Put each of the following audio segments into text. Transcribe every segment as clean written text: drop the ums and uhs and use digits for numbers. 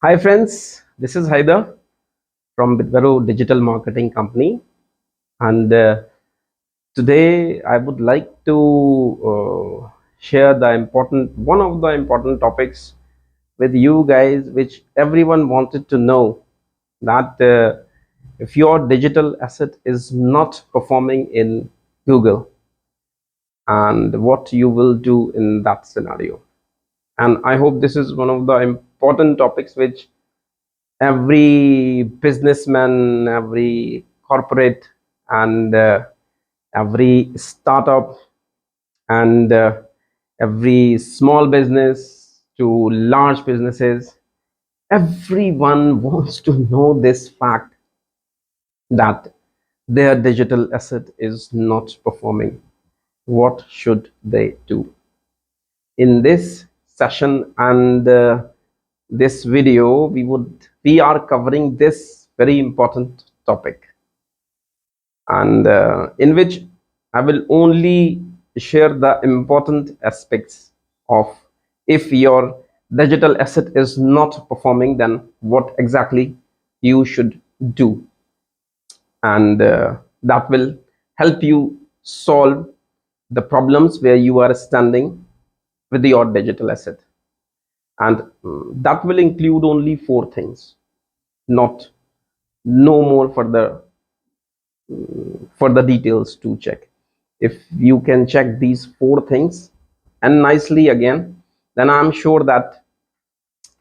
Hi friends, this is Haider from Bitbaro Digital Marketing Company, and today I would like to share the important one of the important topics with you guys, which everyone wanted to know, that if your digital asset is not performing in Google, and what you will do in that scenario. And I hope this is one of the important topics which every businessman, every corporate, and every startup, and every small business to large businesses, everyone wants to know this fact that their digital asset is not performing. What should they do? In this session and this video, we are covering this very important topic, and in which I will only share the important aspects of, if your digital asset is not performing, then what exactly you should do, and that will help you solve the problems where you are standing with your digital asset. And that will include only four things, not no more for the details to check. If you can check these four things and nicely again, then I'm sure that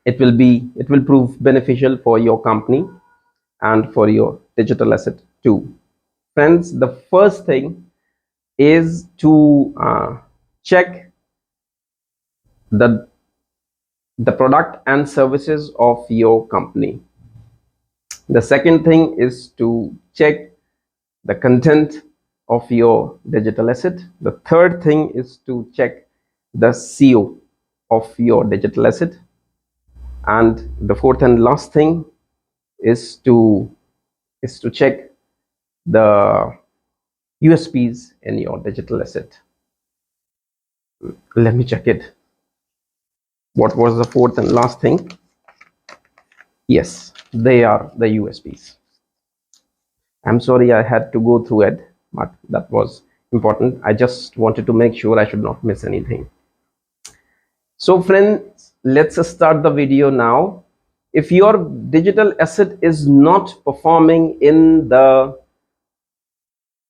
it will prove beneficial for your company and for your digital asset too. Friends, the first thing is to check the the product and services of your company. The second thing is to check the content of your digital asset. The third thing is to check the SEO of your digital asset. And the fourth and last thing is to check the USPs in your digital asset. Let me check it. What was the fourth and last thing? Yes, they are the USPs. I'm sorry I had to go through it, but that was important. I just wanted to make sure I should not miss anything. So friends, let's start the video now. If your digital asset is not performing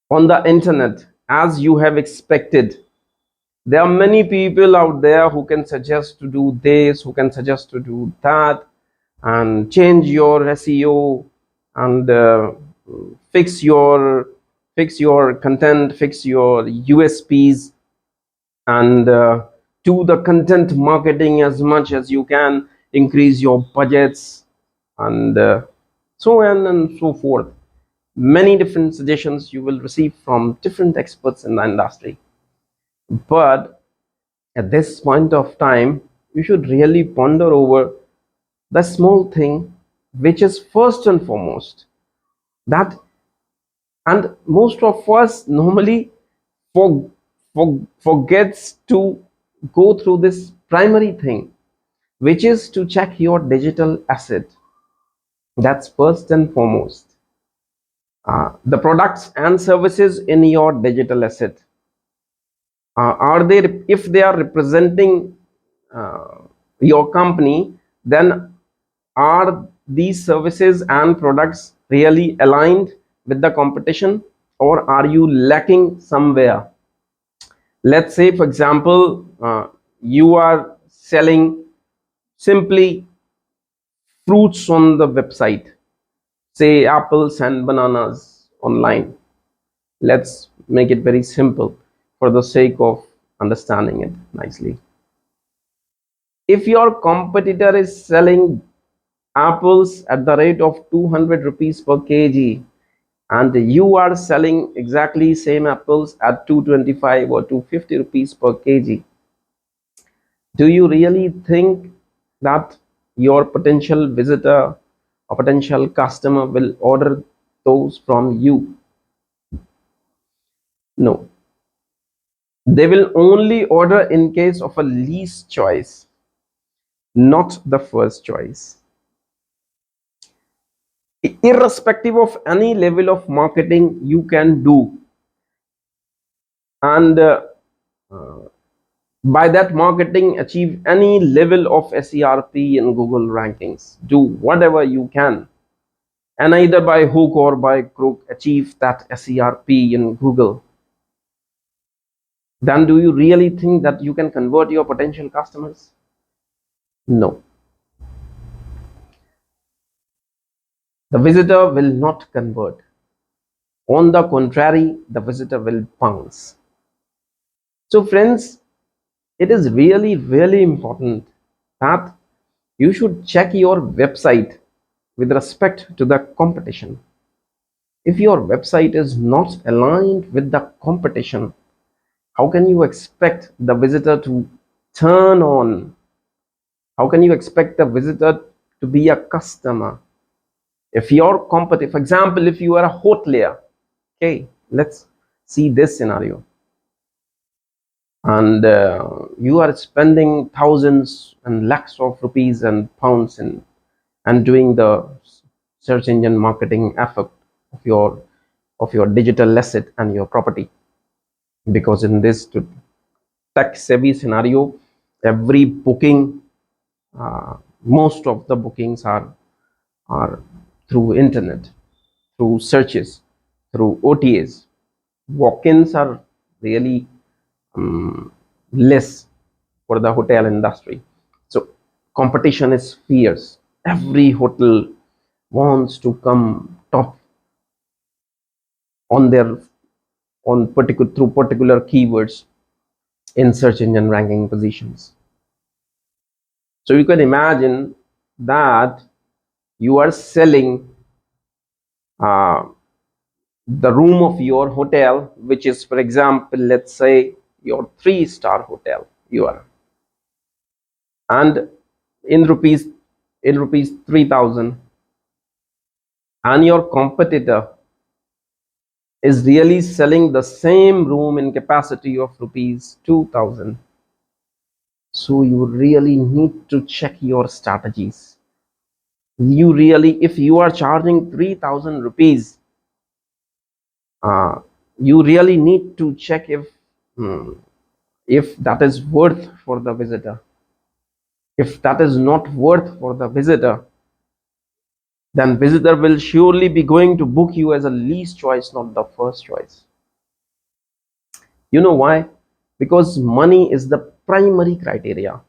on the internet as you have expected, there are many people out there who can suggest to do this, who can suggest to do that, and change your SEO, and fix your content, fix your USPs, and do the content marketing as much as you can, increase your budgets, and so on and so forth. Many different suggestions you will receive from different experts in the industry. But at this point of time, you should really ponder over the small thing, which is first and foremost that, and most of us normally for, forgets to go through this primary thing, which is to check your digital asset. That's first and foremost. The products and services in your digital asset, are they, if they are representing uh, your company, then are these services and products really aligned with the competition, or are you lacking somewhere? Let's say, for example, you are selling simply fruits on the website, say apples and bananas online. Let's make it very simple for the sake of understanding it nicely. If your competitor is selling apples at the rate of 200 rupees per kg, and you are selling exactly same apples at 225 or 250 rupees per kg, do you really think that your potential visitor or potential customer will order those from you? No, they will only order in case of a least choice, not the first choice. irrespective of any level of marketing you can do, and by that marketing achieve any level of SERP in Google rankings. Do whatever you can, and either by hook or by crook achieve that SERP in Google. Then do you really think that you can convert your potential customers? No. The visitor will not convert. On the contrary, the visitor will bounce. So friends, it is really important that you should check your website with respect to the competition. If your website is not aligned with the competition, how can you expect the visitor to turn on? How can you expect the visitor to be a customer? If your competitor, for example, if you are a hotelier, okay, let's see this scenario, and you are spending thousands and lakhs of rupees and pounds in and doing the search engine marketing effort of your digital asset and your property, because in this tech savvy scenario, every booking, most of the bookings are through internet, through searches, through OTAs. Walk-ins are really less for the hotel industry. So competition is fierce. Every hotel wants to come top on their on particular through particular keywords in search engine ranking positions. So you can imagine that you are selling uh, the room of your hotel, which is, for example, let's say your 3-star hotel, you are, and in rupees 3,000, and your competitor is really selling the same room in capacity of rupees 2,000. So you really need to check your strategies. You really, if you are charging 3,000 rupees, uh, you really need to check hmm, if that is worth for the visitor. If that is not worth for the visitor, then visitor will surely be going to book you as a least choice, not the first choice. You know why? Because money is the primary criteria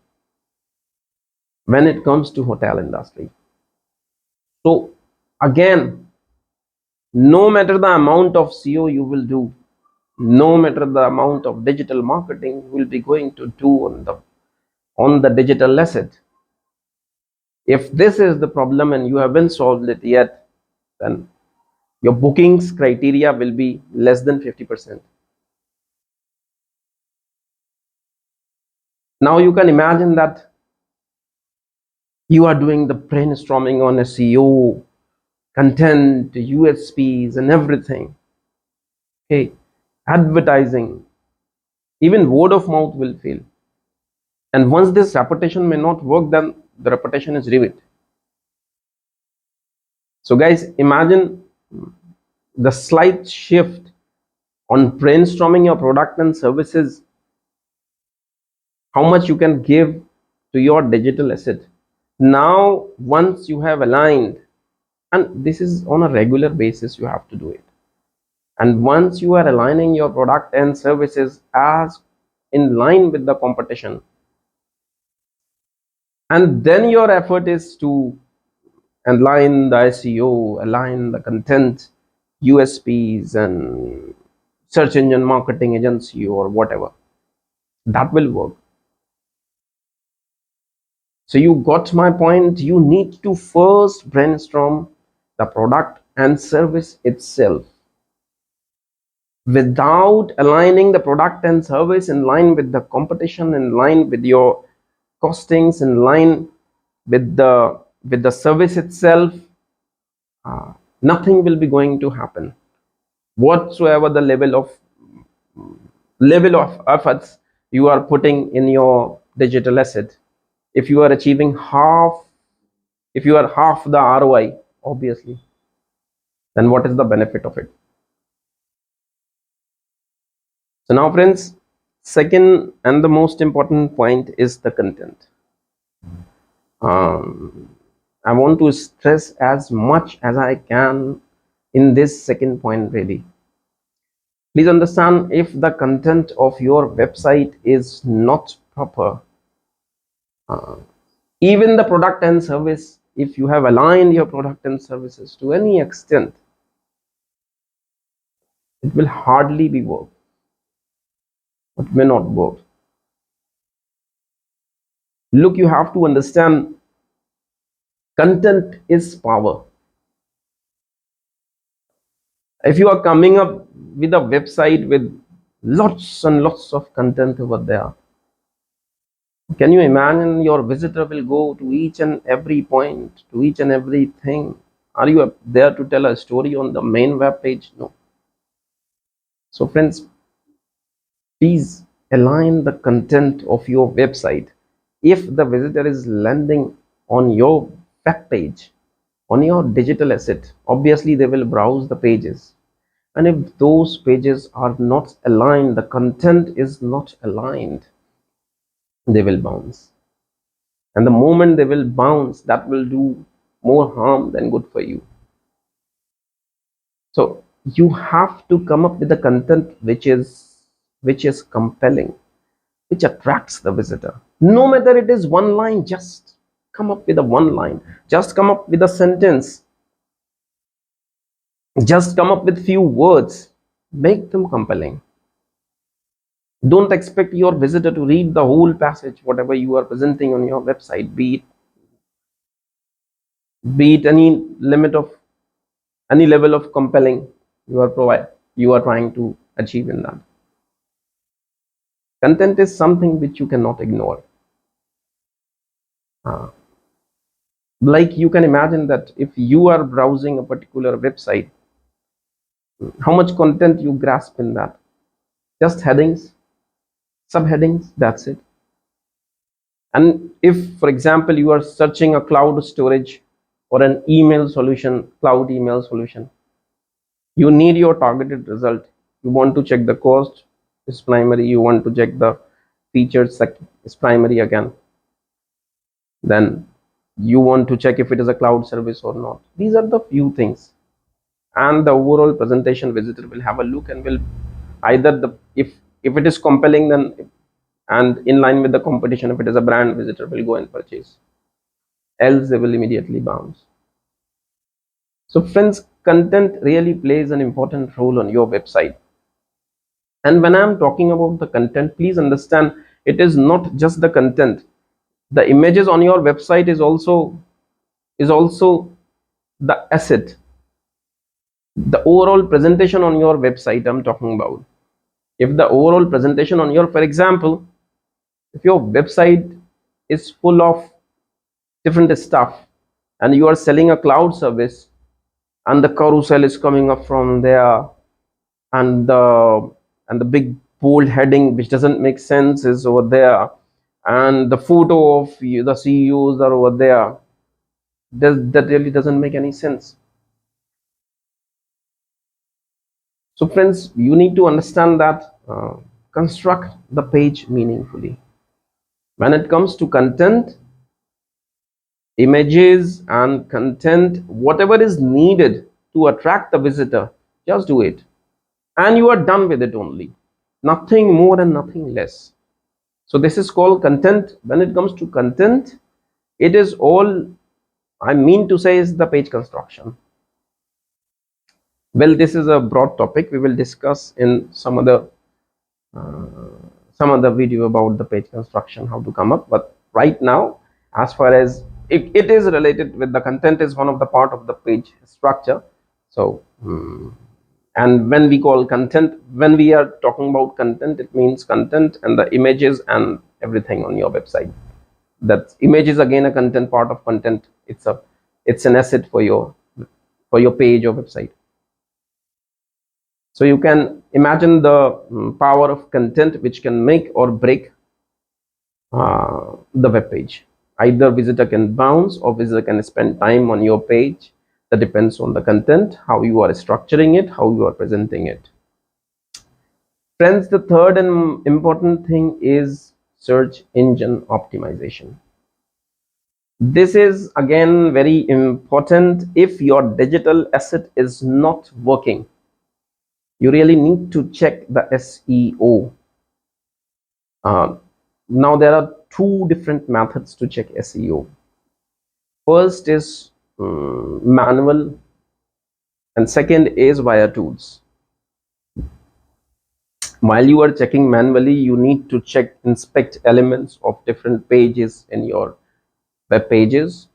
when it comes to hotel industry. So again, no matter the amount of SEO you will do, no matter the amount of digital marketing you will be going to do on the digital asset, if this is the problem and you haven't solved it yet, then your bookings criteria will be less than 50%. Now you can imagine that you are doing the brainstorming on SEO, content, USPs, and everything. Okay, advertising, even word of mouth will fail. And once this reputation may not work, then the reputation is ruined. So, guys, imagine the slight shift on brainstorming your product and services, how much you can give to your digital asset. Now, once you have aligned, and this is on a regular basis, you have to do it. And once you are aligning your product and services as in line with the competition, and then your effort is to align the SEO, align the content, USPs, and search engine marketing agency or whatever, that will work. So you got my point. You need to first brainstorm the product and service itself. Without aligning the product and service in line with the competition, in line with your costings, in line with the service itself, nothing will be going to happen. Whatsoever the level of efforts you are putting in your digital asset, if you are achieving half, if you are half the ROI, obviously then what is the benefit of it? So now friends, second and the most important point is the content. um, I want to stress as much as I can in this second point. Really, please understand, if the content of your website is not proper, uh, even the product and service, if you have aligned your product and services to any extent, it will hardly be work. It may not work. Look, you have to understand, content is power. If you are coming up with a website with lots and lots of content over there, can you imagine your visitor will go to each and every point, to each and everything? Are you there to tell a story on the main web page? No. So friends, please align the content of your website. If the visitor is landing on your web page, on your digital asset, obviously they will browse the pages. And if those pages are not aligned, the content is not aligned, they will bounce. And the moment they will bounce, that will do more harm than good for you. So you have to come up with the content which is compelling, which attracts the visitor. No matter it is one line, just come up with a one line, just come up with a sentence, just come up with few words, make them compelling. Don't expect your visitor to read the whole passage, whatever you are presenting on your website, be it any level of compelling you are trying to achieve in that. Content is something which you cannot ignore. Uh, like you can imagine that if you are browsing a particular website, how much content you grasp in that? Just headings, subheadings, that's it. And if, for example, you are searching a cloud storage or an email solution, cloud email solution, you need your targeted result. You want to check the cost is primary, you want to check the features is primary again, then you want to check if it is a cloud service or not. These are the few things, and the overall presentation visitor will have a look and will either the if it is compelling, then and in line with the competition, if it is a brand, visitor will go and purchase, else they will immediately bounce. So friends, content really plays an important role on your website. And when I'm talking about the content, please understand, it is not just the content. The images on your website is also the asset. The overall presentation on your website I'm talking about. If the overall presentation on your, for example, if your website is full of different stuff and you are selling a cloud service, and the carousel is coming up from there, and the big bold heading which doesn't make sense is over there, and the photo of the CEOs are over there, that really doesn't make any sense. So friends, you need to understand that, construct the page meaningfully. When it comes to content, images and content, whatever is needed to attract the visitor, just do it, and you are done with it. Only, nothing more and nothing less. So this is called content. When it comes to content, it is all I mean to say is the page construction. Well, this is a broad topic. We will discuss in some other video about the page construction, how to come up. But right now, as far as it is related with the content, is one of the part of the page structure. So and when we call content, when we are talking about content, it means content and the images and everything on your website. That image is again a content, part of content. It's an asset for your page or website. So you can imagine the power of content, which can make or break the web page. Either visitor can bounce or visitor can spend time on your page, That depends on the content, how you are structuring it, how you are presenting it. Friends, the third and important thing is search engine optimization. This is again very important. If your digital asset is not working, you really need to check the SEO. Now there are two different methods to check SEO. First is manual, and second is via tools. While you are checking manually, you need to inspect elements of different pages in your web pages.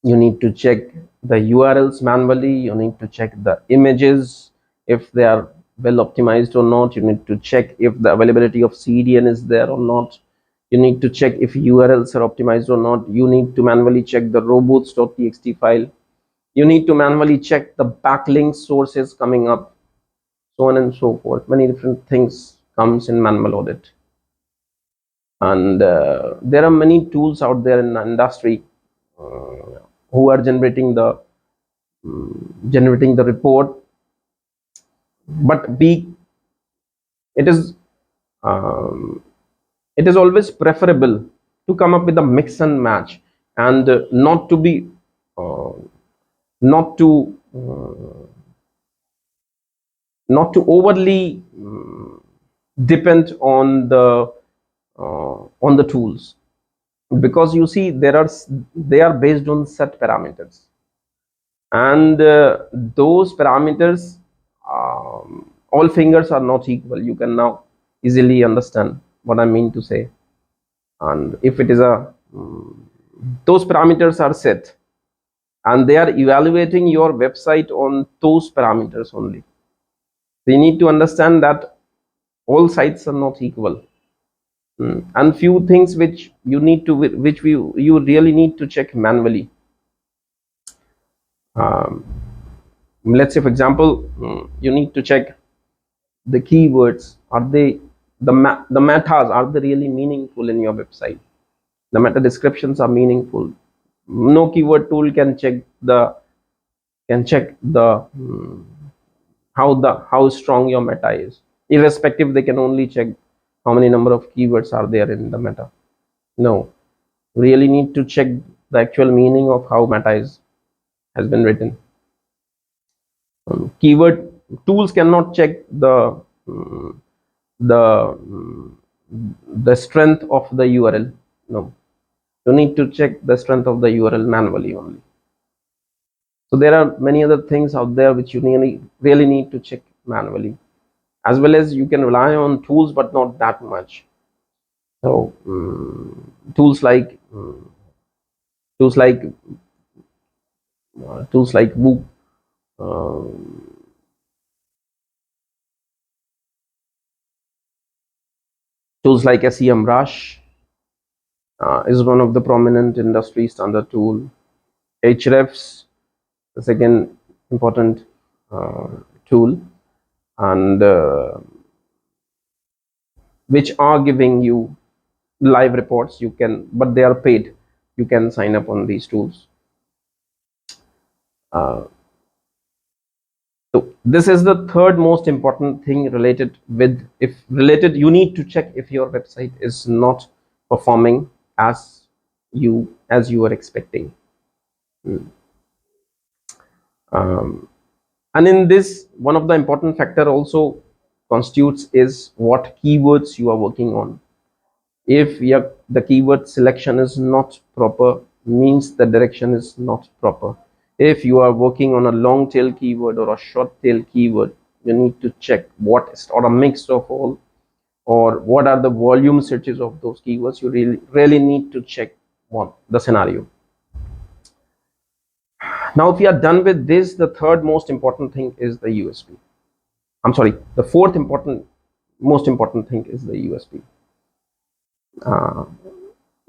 You need to check the URLs manually. You need to check the images, if they are well optimized or not. You need to check if the availability of CDN is there or not. You need to check if URLs are optimized or not. You need to manually check the robots.txt file. You need to manually check the backlink sources coming up, so on and so forth. Many different things comes in manual audit. And there are many tools out there in the industry who are generating the report, but it is um, it is always preferable to come up with a mix and match, and uh, not to overly depend on the tools, because you see they are based on set parameters, and those parameters, all fingers are not equal. You can now easily understand what I mean to say. And if it is those parameters are set, and they are evaluating your website on those parameters only, so you need to understand that all sites are not equal. And few things which you really need to check manually. um, let's say, for example, you need to check the keywords. Are they the metas, are they really meaningful in your website? The meta descriptions are meaningful. No keyword tool can check the how strong your meta is. Irrespective, they can only check how many number of keywords are there in the meta. No, really need to check the actual meaning of how meta has been written. Keyword tools cannot check the the strength of the URL. No, you need to check the strength of the URL manually only. So there are many other things out there which you really need to check manually, as well as you can rely on tools, but not that much. So tools like tools like tools like Woo, uh, tools like SEMrush is one of the prominent industry standard tool. Hrefs, the second important uh, tool, and which are giving you live reports. You can, but they are paid. You can sign up on these tools. uh, so this is the third most important thing related with, if related, you need to check if your website is not performing as you are expecting. And in this, one of the important factor also constitutes is what keywords you are working on. If the keyword selection is not proper, means the direction is not proper. If you are working on a long tail keyword or a short tail keyword, you need to check what is, or a mix of all, or what are the volume searches of those keywords. You really need to check what the scenario. Now, if you are done with this, the third most important thing is the USP. I'm sorry, the fourth most important thing is the USP.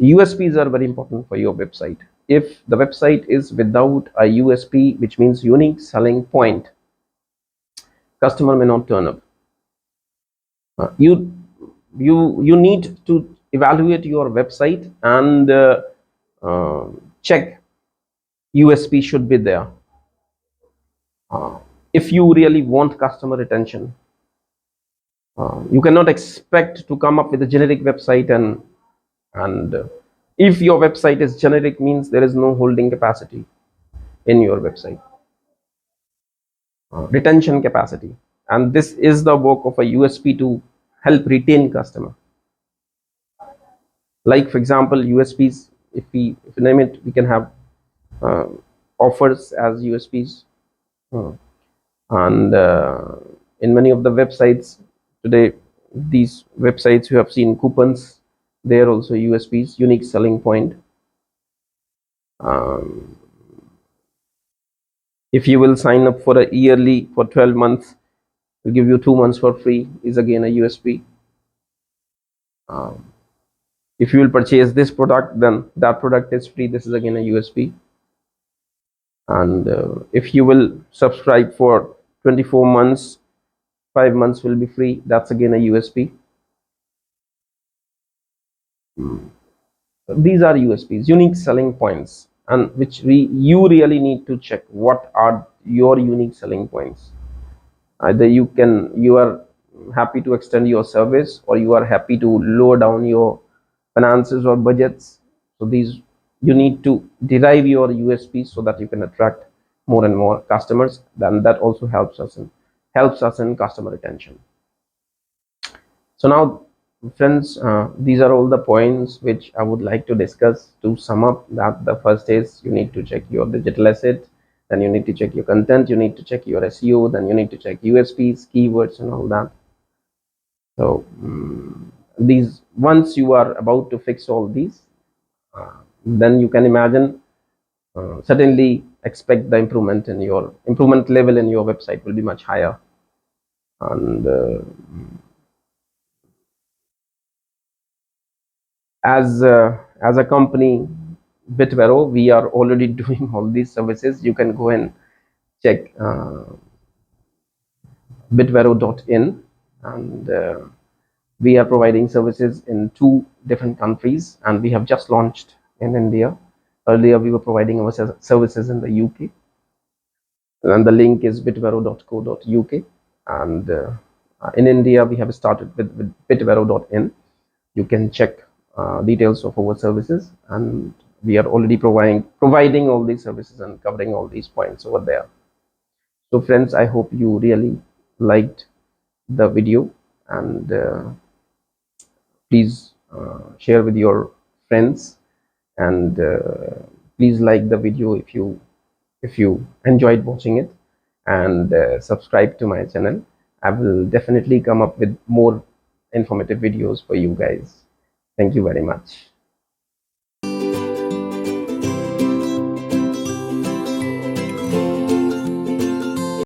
USPs are very important for your website. If the website is without a USP, which means unique selling point, customer may not turn up. You need to evaluate your website and check USP should be there. uh, if you really want customer retention, you cannot expect to come up with a generic website, and if your website is generic, means there is no holding capacity in your website, retention capacity. And this is the work of a USP to help retain customer. Like for example, USPs, if we name it, we can have uh, offers as USPs. uh, and in many of the websites today, these websites you have seen coupons, they are also USPs, unique selling point. um, if you will sign up for a yearly for 12 months, will give you 2 months for free, is again a USP. um, if you will purchase this product, then that product is free, this is again a USP. And if you will subscribe for 24 months, 5 months will be free, that's again a USP. These are USPs, unique selling points, and which you really need to check what are your unique selling points. Either you are happy to extend your service, or you are happy to lower down your finances or budgets. So these, you need to derive your USPs so that you can attract more and more customers. Then that also helps us in customer retention. So now, friends, these are all the points which I would like to discuss. To sum up, that the first is you need to check your digital asset, then you need to check your content, you need to check your SEO, then you need to check USPs, keywords, and all that. So these, once you are about to fix all these, then you can imagine, certainly expect the improvement level in your website will be much higher. And as a company, Bitvero, we are already doing all these services. You can go and check bitvero.in, and we are providing services in 2 different countries, and we have just launched in India. Earlier, we were providing our services in the UK, and the link is bitvero.co.uk. And in India, we have started with bitvero.in. You can check details of our services, and we are already providing all these services and covering all these points over there. So friends, I hope you really liked the video, and please share with your friends, and please like the video if you enjoyed watching it, and subscribe to my channel. I will definitely come up with more informative videos for you guys. Thank you very much.